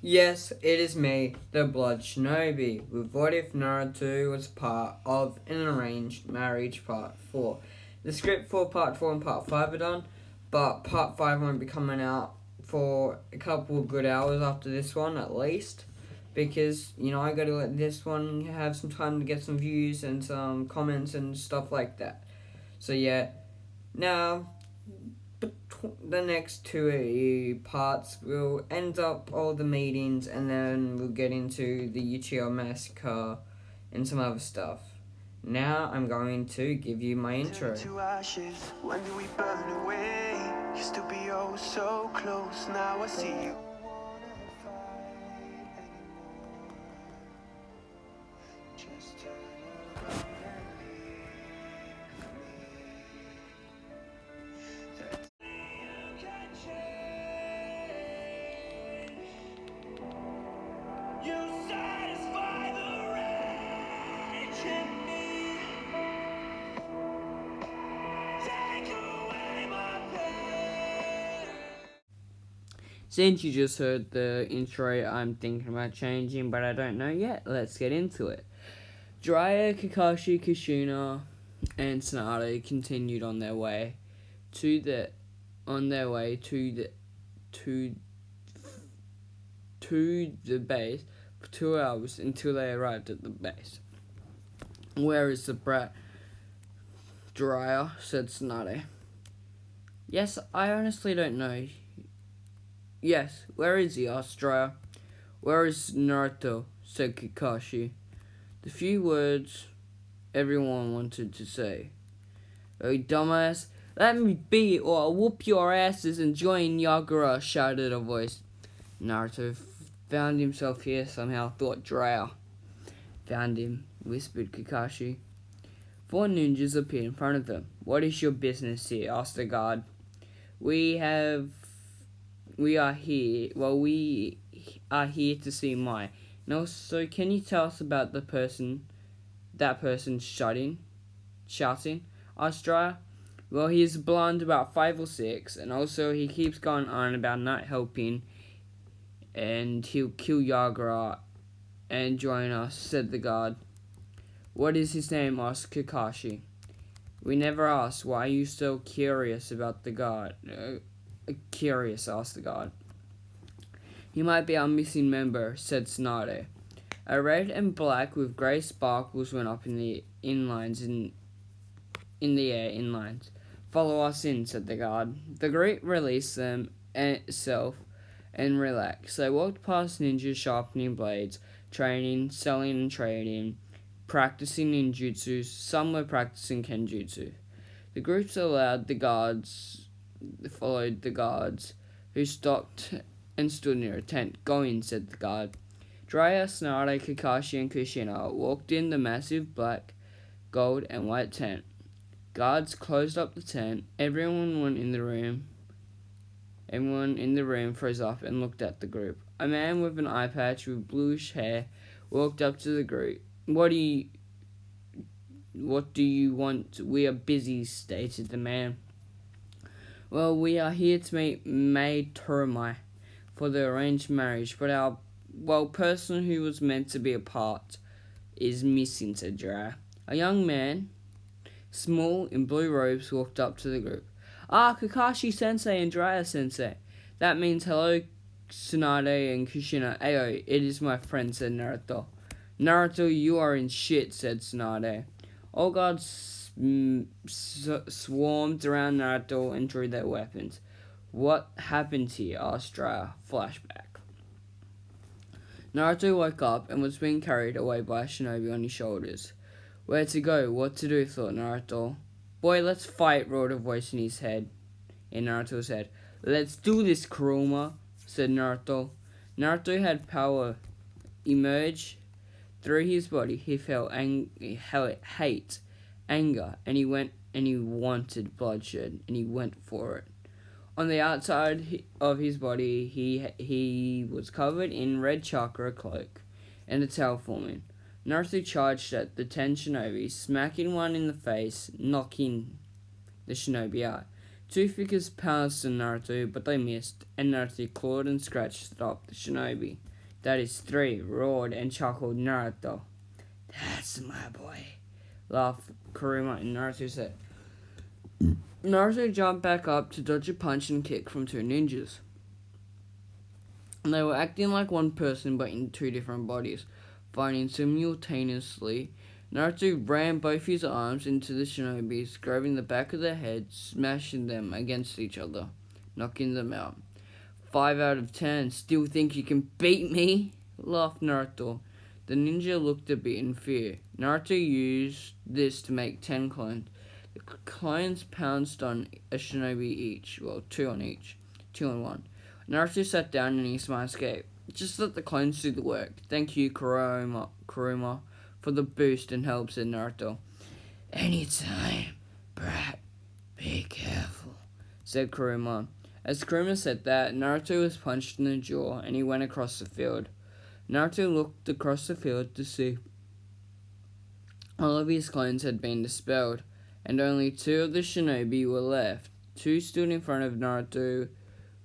Yes, it is me, the Blood Shinobi, with What If Naruto was part of an arranged marriage part 4. The script for part 4 and part 5 are done, but part 5 won't be coming out for a couple of good hours after this one at least. Because, I gotta let this one have some time to get some views and some comments and stuff like that. So yeah, now the next two parts will end up all the meetings and then we'll get into the Uchiha massacre and some other stuff. Now I'm going to give you my intro. To ashes, when do we burn away? Used to be oh so close, now I see you. Since you just heard the intro, I'm thinking about changing, but I don't know yet. Let's get into it. Jiraiya, Kakashi, Kushina, and Tsunade continued on their way to the base for 2 hours until they arrived at the base. Where is the brat? Jiraiya, said Tsunade. Yes, I honestly don't know. Yes, where is he? Asked Jiraiya. Where is Naruto? Said Kakashi. The few words everyone wanted to say. Oh, dumbass, let me be or I'll whoop your asses and join Yagura, shouted a voice. Naruto found himself here somehow, thought Jiraiya. Found him, whispered Kakashi. 4 ninjas appeared in front of them. What is your business here? Asked the guard. We are here to see Mai. And also, can you tell us about that person shouting? Asked Jiraiya. Well, he's blonde, about 5 or 6, and also he keeps going on about not helping, and he'll kill Yagura and join us, said the guard. What is his name? Asked Kakashi. We never asked. Why are you so curious about the guard? Curious, asked the guard. He might be our missing member, said Tsunade. A red and black with grey sparkles went up in the air in lines. Follow us in, said the guard. The group released them itself and relaxed. They walked past ninjas sharpening blades, training, selling and trading, practicing ninjutsu. Some were practicing kenjutsu. The groups followed the guards, who stopped and stood near a tent. Go in, said the guard. Jiraiya, Tsunade, Kakashi, and Kushina walked in the massive black, gold, and white tent. Guards closed up the tent. Everyone in the room froze up and looked at the group. A man with an eye patch with bluish hair walked up to the group. What do you want? We are busy, stated the man. Well, we are here to meet Mai Toromai for the arranged marriage, but our person who was meant to be a part is missing, said Jiraiya. A young man, small in blue robes, walked up to the group. Ah, Kakashi-sensei and Jiraiya-sensei. That means hello, Tsunade and Kushina. Ayo, it is my friend, said Naruto. Naruto, you are in shit, said Tsunade. All guards swarmed around Naruto and drew their weapons. What happened here? Asked Jiraiya. Flashback. Naruto woke up and was being carried away by a shinobi on his shoulders. Where to go? What to do? Thought Naruto. Boy, let's fight, roared a voice in Naruto's head. Let's do this, Kuruma, said Naruto. Naruto had power emerge through his body. He felt hate, anger, and he wanted bloodshed, and he went for it. On the outside of his body, he was covered in red chakra cloak and a tail forming. Naruto charged at the 10 shinobi, smacking one in the face, knocking the shinobi out. 2 figures pounced on Naruto, but they missed, and Naruto clawed and scratched to stop the shinobi. That is 3, roared and chuckled Naruto. That's my boy, laughed Kuruma, and Naruto said. Naruto jumped back up to dodge a punch and kick from 2 ninjas. They were acting like one person but in 2 different bodies, fighting simultaneously. Naruto ran both his arms into the shinobis, grabbing the back of their heads, smashing them against each other, knocking them out. 5 out of 10. Still think you can beat me? Laughed Naruto. The ninja looked a bit in fear. Naruto used this to make 10 clones. The clones pounced on a shinobi each. Well, 2 on each. 2 on 1. Naruto sat down and he smiled escape. Just let the clones do the work. Thank you, Kuruma, for the boost and help, said Naruto. Anytime, brat. Be careful, said Kuruma. As Kuruma said that, Naruto was punched in the jaw and he went across the field. Naruto looked across the field to see all of his clones had been dispelled, and only 2 of the shinobi were left. 2 stood in front of Naruto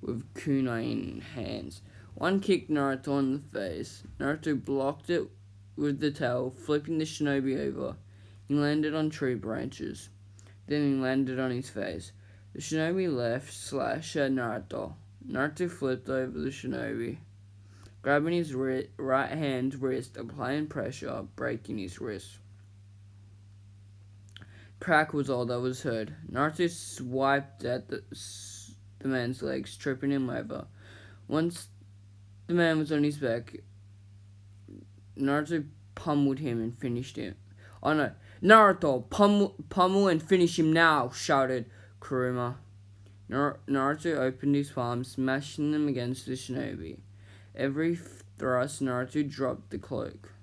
with kunai in hands. One kicked Naruto in the face. Naruto blocked it with the tail, flipping the shinobi over. He landed on tree branches. Then he landed on his face. The shinobi left slash at Naruto. Naruto flipped over the shinobi, grabbing his right hand wrist, applying pressure, breaking his wrist. Crack was all that was heard. Naruto swiped at the man's legs, tripping him over. Once the man was on his back, Naruto pummeled him and finished him. Oh no, Naruto, pummel and finish him now, shouted Kuruma. Naruto opened his palms, smashing them against the shinobi. Every thrust, Naruto dropped the cloak.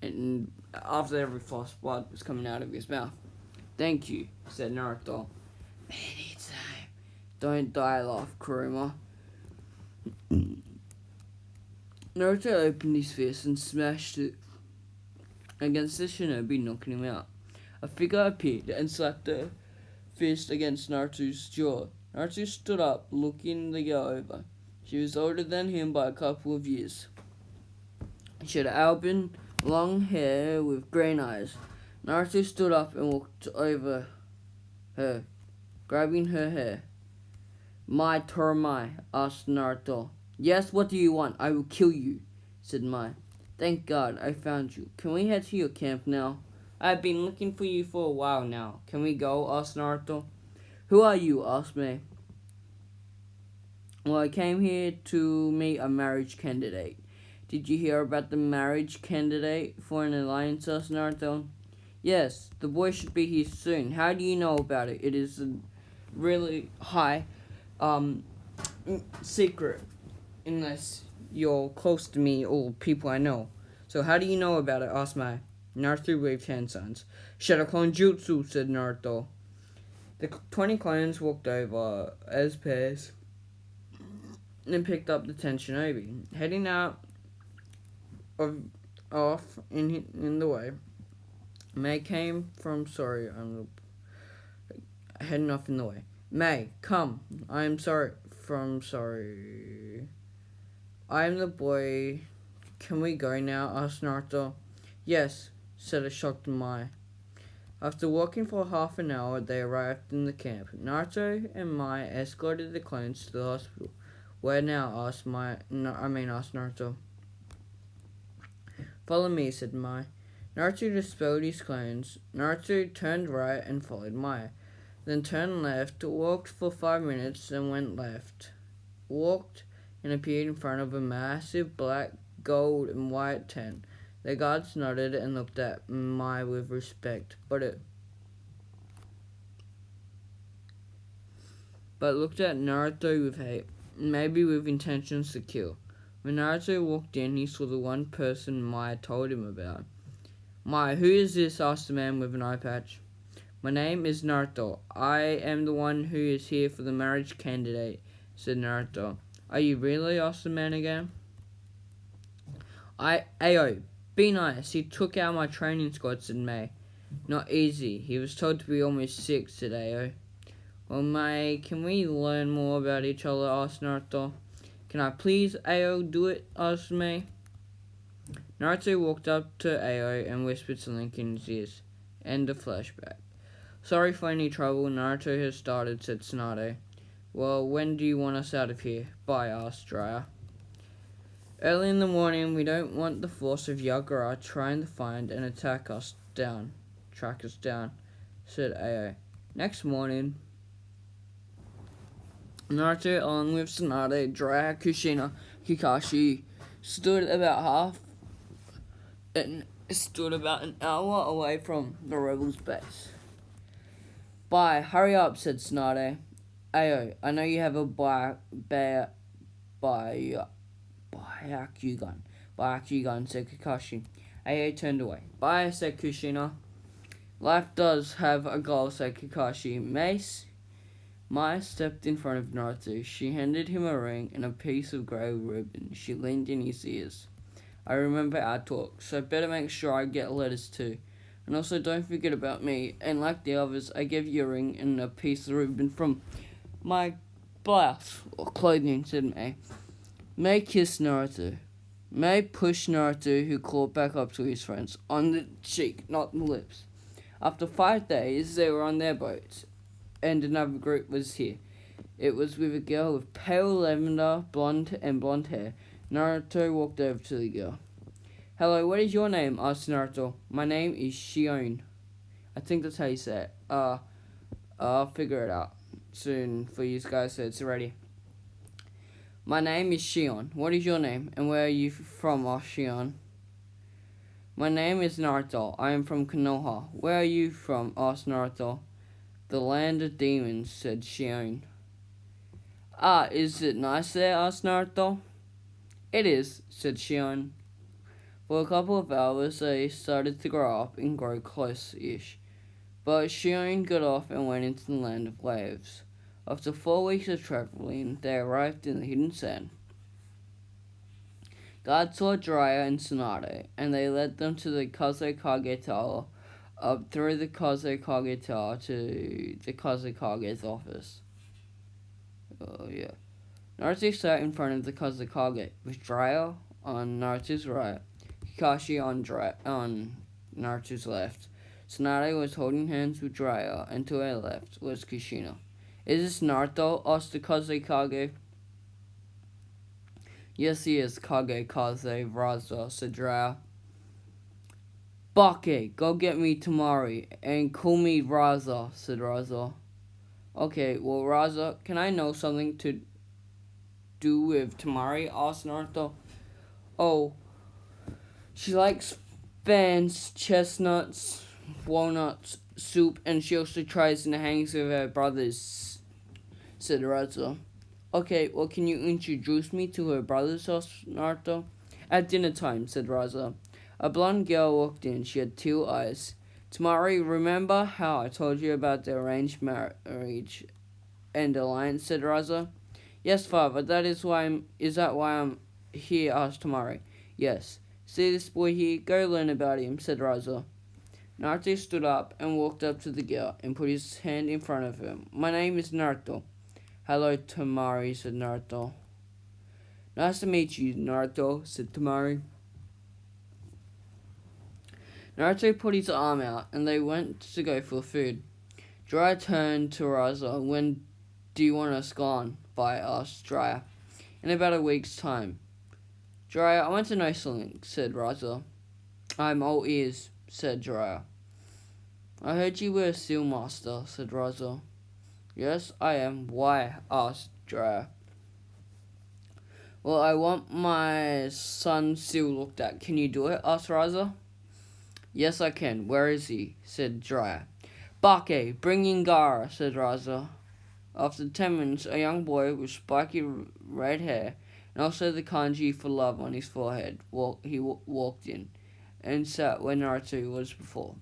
And after every thrust, blood was coming out of his mouth. Thank you, said Naruto. Anytime. Don't die, laughed Kuruma. Naruto opened his fist and smashed it against the shinobi, knocking him out. A figure appeared and slapped the fist against Naruto's jaw. Naruto stood up, looking the girl over. She was older than him by a couple of years. She had alban, long hair with green eyes. Naruto stood up and walked over her, grabbing her hair. Mai Toromai, asked Naruto. Yes, what do you want? I will kill you, said Mai. Thank God, I found you. Can we head to your camp now? I have been looking for you for a while now. Can we go? Asked Naruto. Who are you? Asked Mai. Well, I came here to meet a marriage candidate. Did you hear about the marriage candidate for an alliance? Asked Naruto. Yes, the boy should be here soon. How do you know about it? It is a really high secret, unless you're close to me or people I know. So how do you know about it? Asked Mai. Naruto waved hand signs. Shadow Clone Jutsu, said Naruto. The 20 clones walked over as pairs and picked up the 10 shinobi. Heading out off in the way. Mai came from heading off in the way. Mai, come. I am sorry. I am the boy. Can we go now? Asked Naruto. Yes, said a shocked Mai. After walking for half an hour, they arrived in the camp. Naruto and Mai escorted the clones to the hospital. Where now? Asked Naruto. Follow me, said Mai. Naruto dispelled his clones. Naruto turned right and followed Mai. Then turned left, walked for 5 minutes, then went left. Walked and appeared in front of a massive black, gold, and white tent. The guards nodded and looked at Mai with respect, but looked at Naruto with hate, maybe with intentions to kill. When Naruto walked in, he saw the one person Mai told him about. Mai, who is this? Asked the man with an eye patch. My name is Naruto. I am the one who is here for the marriage candidate, said Naruto. Are you really? Asked the man again. Ayo, be nice. He took out my training squad, said Mai. Not easy. He was told to be almost 6, said Ayo. Well, Mai, can we learn more about each other? Asked Naruto. Can I please, Ao, do it? Asked May. Naruto walked up to Ao and whispered something in his ears. End of flashback. Sorry for any trouble, Naruto has started, said Tsunade. Well, when do you want us out of here? Bye, asked Jiraiya. Early in the morning, we don't want the force of Yagura trying to find and track us down, said Ao. Next morning, Naruto, along with Tsunade, Jiraiya, Kushina, Kakashi, stood about an hour away from the rebels' base. Bye, hurry up, said Tsunade. Ao, I know you have a Byakugan, said Kakashi. Ao turned away. Bye, said Kushina. Life does have a goal, said Kakashi. Mai stepped in front of Naruto. She handed him a ring and a piece of grey ribbon. She leaned in his ears. I remember our talk, so better make sure I get letters too. And also don't forget about me. And like the others, I gave you a ring and a piece of ribbon from my blouse or clothing, said May. May kissed Naruto. May pushed Naruto, who caught back up to his friends, on the cheek, not the lips. After 5 days, they were on their boat, and another group was here. It was with a girl with pale lavender, blonde hair. Naruto walked over to the girl. Hello, what is your name? Asked Naruto. My name is Shion. I think that's how you say it. I'll figure it out soon for you guys so it's ready. My name is Shion. What is your name? And where are you from, Shion? My name is Naruto. I am from Konoha. Where are you from? Asked Naruto. The land of demons, said Shion. Ah, is it nice there? Asked Naruto. It is, said Shion. For a couple of hours, they started to grow up and grow close-ish. But Shion got off and went into the land of waves. After 4 weeks of traveling, they arrived in the hidden sand. God saw Jiraiya and Tsunade, and they led them to the Kazekage Tower, up through the Kazekage Tower to the Kazekage's office. Oh, yeah. Naruto sat in front of the Kazekage, with Jiraiya on Naruto's right, Kakashi on Naruto's left. Tsunade was holding hands with Jiraiya, and to her left was Kushina. Is this Naruto? Asked the Kazekage. Yes, he is, Kaze Raza, said Jiraiya. Bake, go get me Tamari, and call me Raza, said Raza. Okay, well, Raza, can I know something to do with Tamari? Asked Naruto. Oh, she likes fans, chestnuts, walnuts, soup, and she also tries and hangs with her brothers, said Naruto. Okay, well, can you introduce me to her brothers, asked Naruto? At dinner time, said Raza. A blonde girl walked in. She had 2 eyes. Tamari, remember how I told you about the arranged marriage and alliance, said Raza. Yes, father, is that why I'm here, asked Tamari. Yes. See this boy here? Go learn about him, said Raza. Naruto stood up and walked up to the girl and put his hand in front of her. My name is Naruto. Hello, Tamari, said Naruto. Nice to meet you, Naruto, said Tamari. Naruto put his arm out and they went to go for food. Jiraiya turned to Raza. When do you want us gone? By asked Jiraiya. In about a week's time. Jiraiya, I want to know something, said Raza. I'm all ears, said Jiraiya. I heard you were a seal master, said Raza. Yes, I am. Why? Asked Jiraiya. Well, I want my son's seal looked at. Can you do it? Asked Raza. Yes, I can. Where is he? Said Jiraiya. Bake, bring in Gaara, said Raza. After 10 minutes, a young boy with spiky red hair and also the kanji for love on his forehead walked in and sat where Naruto was before.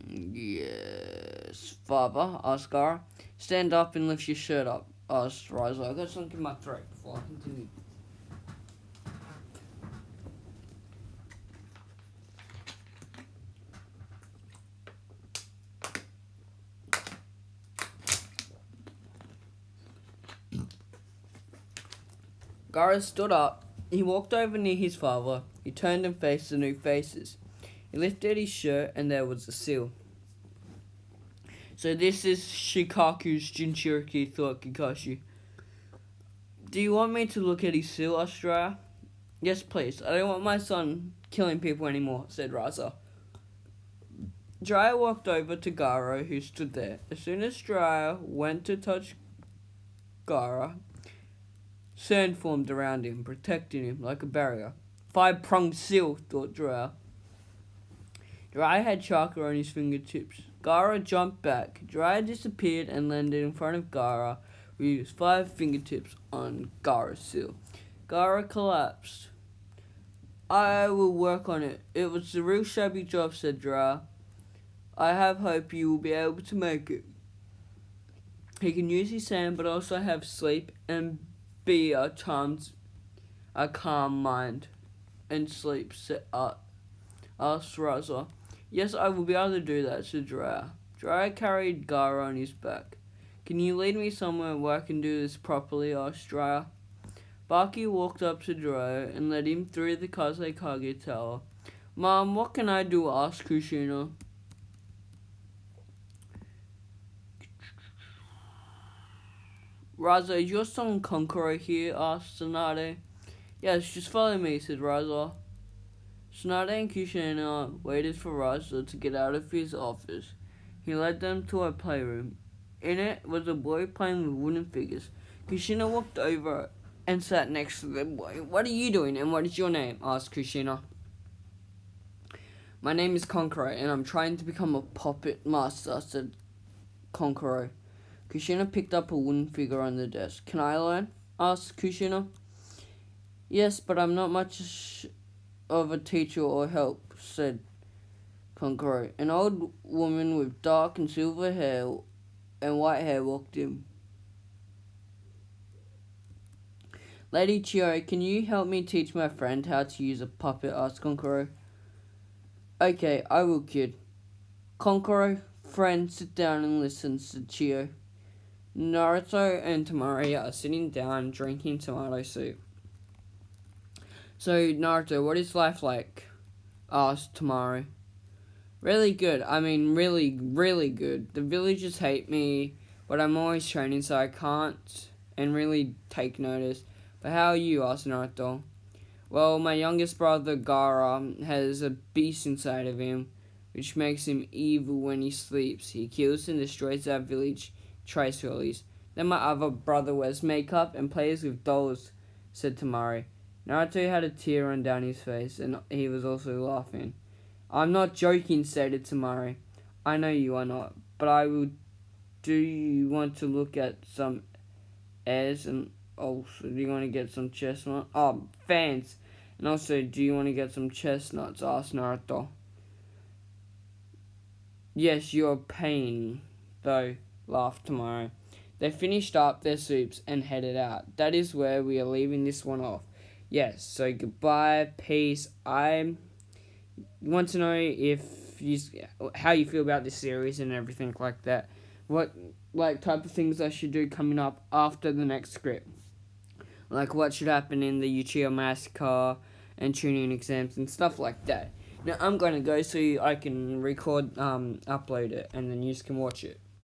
Yes, father, asked Gaara. Stand up and lift your shirt up, asked Raza. I got something in my throat before I continue. Gaara stood up. He walked over near his father. He turned and faced the new faces. He lifted his shirt and there was a seal. "So this is Shikaku's Jinchuriki," thought Kakashi. "Do you want me to look at his seal?" asked Jiraiya. "Yes, please. I don't want my son killing people anymore," said Raza. Jiraiya walked over to Gaara, who stood there. As soon as Jiraiya went to touch Gaara, sand formed around him, protecting him like a barrier. "Five-pronged seal," thought Jiraiya. Jiraiya had chakra on his fingertips. Gaara jumped back. Jiraiya disappeared and landed in front of Gaara with his 5 fingertips on Gaara's seal. Gaara collapsed. "I will work on it. It was a real shabby job," said Jiraiya. "I have hope you will be able to make it." He can use his sand but also have sleep and be a calm mind and sleep, asked Raza. "Yes, I will be able to do that," said Jiraiya. Jiraiya carried Gaara on his back. "Can you lead me somewhere where I can do this properly?" asked Jiraiya. Baki walked up to Jiraiya and led him through the Kazekage Tower. "Mom, what can I do?" asked Kushina. "Raza, is your son Konkoro here?" asked Tsunade. "Yes, just follow me," said Raza. Tsunade and Kushina waited for Raza to get out of his office. He led them to a playroom. In it was a boy playing with wooden figures. Kushina walked over and sat next to the boy. "What are you doing and what is your name?" asked Kushina. "My name is Konkoro and I'm trying to become a puppet master," said Konkoro. Kushina picked up a wooden figure on the desk. "Can I learn?" asked Kushina. "Yes, but I'm not much of a teacher or help," said Konkoro. An old woman with dark and silver hair and white hair walked in. "Lady Chio, can you help me teach my friend how to use a puppet?" asked Konkoro. "Okay, I will, kid." "Konkoro, friend, sit down and listen," said Chio. Naruto and Tamari are sitting down drinking tomato soup. "So, Naruto, what is life like?" asked Tamari. "Really good. I mean, really, really good. The villagers hate me, but I'm always training so I can't and really take notice. But how are you?" asked Naruto. "Well, my youngest brother Gaara has a beast inside of him, which makes him evil when he sleeps. He kills and destroys our village trace rallies. Then my other brother wears makeup and plays with dolls," said Tamari. Naruto had a tear run down his face, and he was also laughing. "I'm not joking," stated Tamari. "I know you are not, but I will. Do you want to look at some airs and also do you want to get some chestnuts? Oh, fans. And also, do you want to get some chestnuts?" asked Naruto. "Yes, you're paying, though," laughed Tamari. They finished up their soups and headed out. That is where we are leaving this one off. Yes, so goodbye, peace. I want to know how you feel about this series and everything like that. What type of things I should do coming up after the next script. Like what should happen in the Uchiha Massacre and tuning exams and stuff like that. Now I'm going to go so I can upload it and then you can watch it.